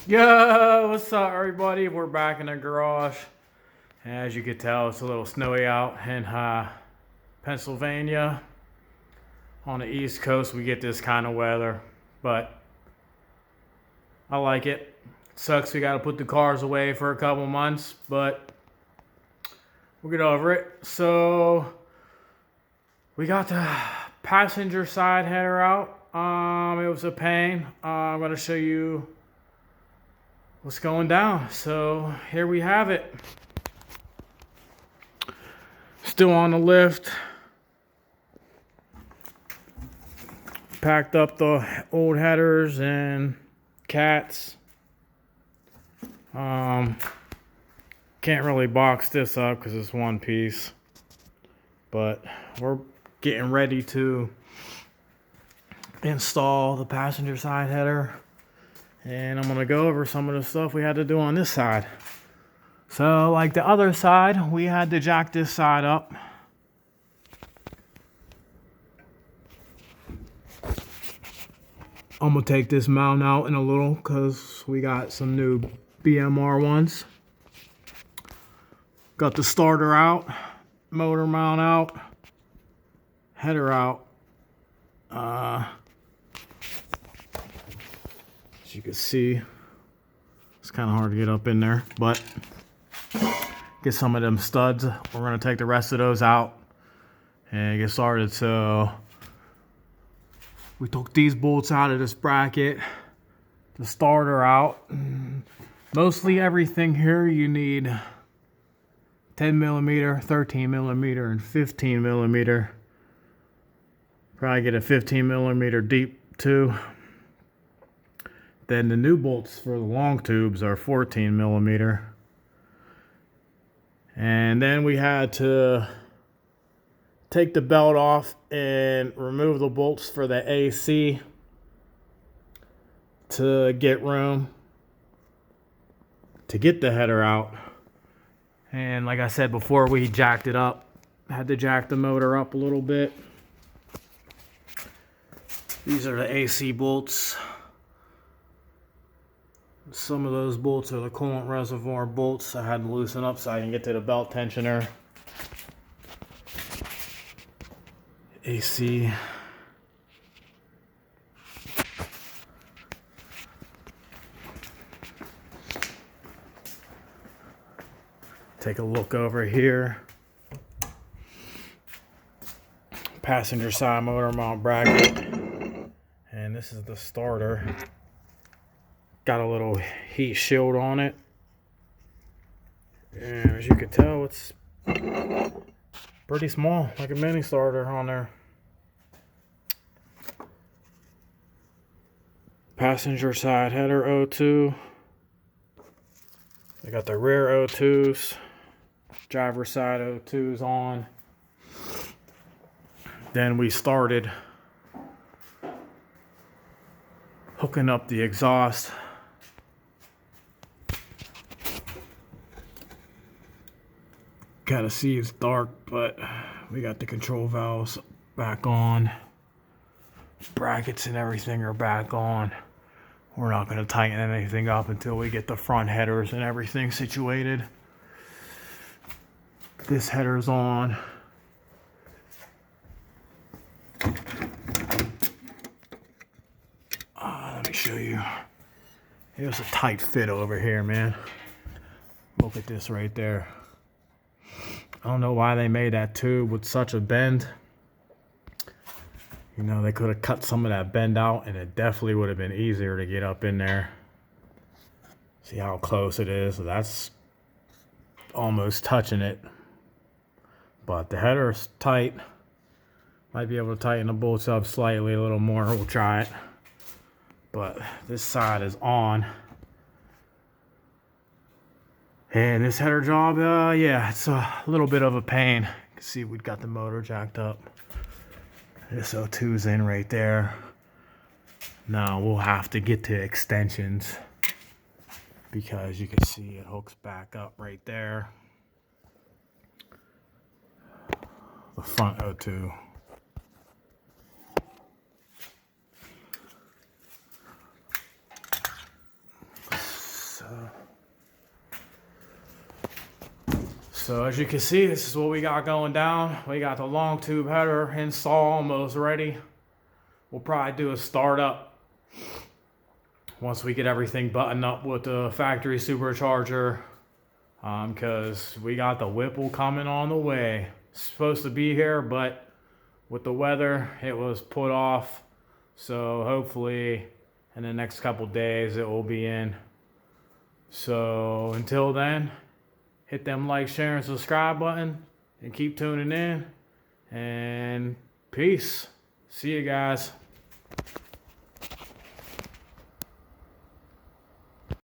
Yo, what's up, everybody? We're back in the garage. As you can tell, it's a little snowy out in Pennsylvania. On the East Coast, we get this kind of weather, but I like it. Sucks we got to put the cars away for a couple months, but we'll get over it. So we got the passenger side header out. It was a pain. I'm going to show you what's going down. So here we have it. Still on the lift. Packed up the old headers and cats. Can't really box this up because it's one piece, but we're getting ready to install the passenger side header, and I'm going to go over some of the stuff we had to do on this side. So like the other side, we had to jack this side up. I'm going to take this mount out in a little because we got some new BMR ones. Got the starter out, motor mount out, header out. As you can see, it's kind of hard to get up in there, but get some of them studs. We're going to take the rest of those out and get started. So we took these bolts out of this bracket, the starter out. Mostly everything here you need 10 millimeter, 13 millimeter, and 15 millimeter. Probably get a 15 millimeter deep too. Then the new bolts for the long tubes are 14 millimeter. And then we had to take the belt off and remove the bolts for the AC to get room to get the header out. And like I said before, we jacked it up. Had to jack the motor up a little bit. These are the AC bolts. Some of those bolts are the coolant reservoir bolts. I had to loosen up so I can get to the belt tensioner. AC. Take a look over here. Passenger side motor mount bracket. And this is the starter. Got a little heat shield on it. And as you can tell, it's pretty small, like a mini starter on there. Passenger side header O2. They got the rear O2s. Driver side O2s on. Then we started hooking up the exhaust. Gotta see it's dark, but we got the control valves back on. Brackets and everything are back on. We're not gonna tighten anything up until we get the front headers and everything situated. This header's on. Let me show you. It was a tight fit over here, man. Look at this right there. I don't know why they made that tube with such a bend. You know, they could have cut some of that bend out and it definitely would have been easier to get up in there. See how close it is? That's almost touching it. But the header's tight. Might be able to tighten the bolts up slightly a little more. We'll try it. But this side is on. And this header job, yeah, it's a little bit of a pain. You can see we've got the motor jacked up. This O2's in right there. Now we'll have to get to extensions because you can see it hooks back up right there. The front O2. So as you can see, this is what we got going down. We got the long tube header install almost ready. We'll probably do a startup once we get everything buttoned up with the factory supercharger, because we got the Whipple coming on the way. It's supposed to be here, but with the weather, it was put off. So hopefully in the next couple days, it will be in. So until then, hit them like, share, and subscribe button, and keep tuning in. And peace. See you guys.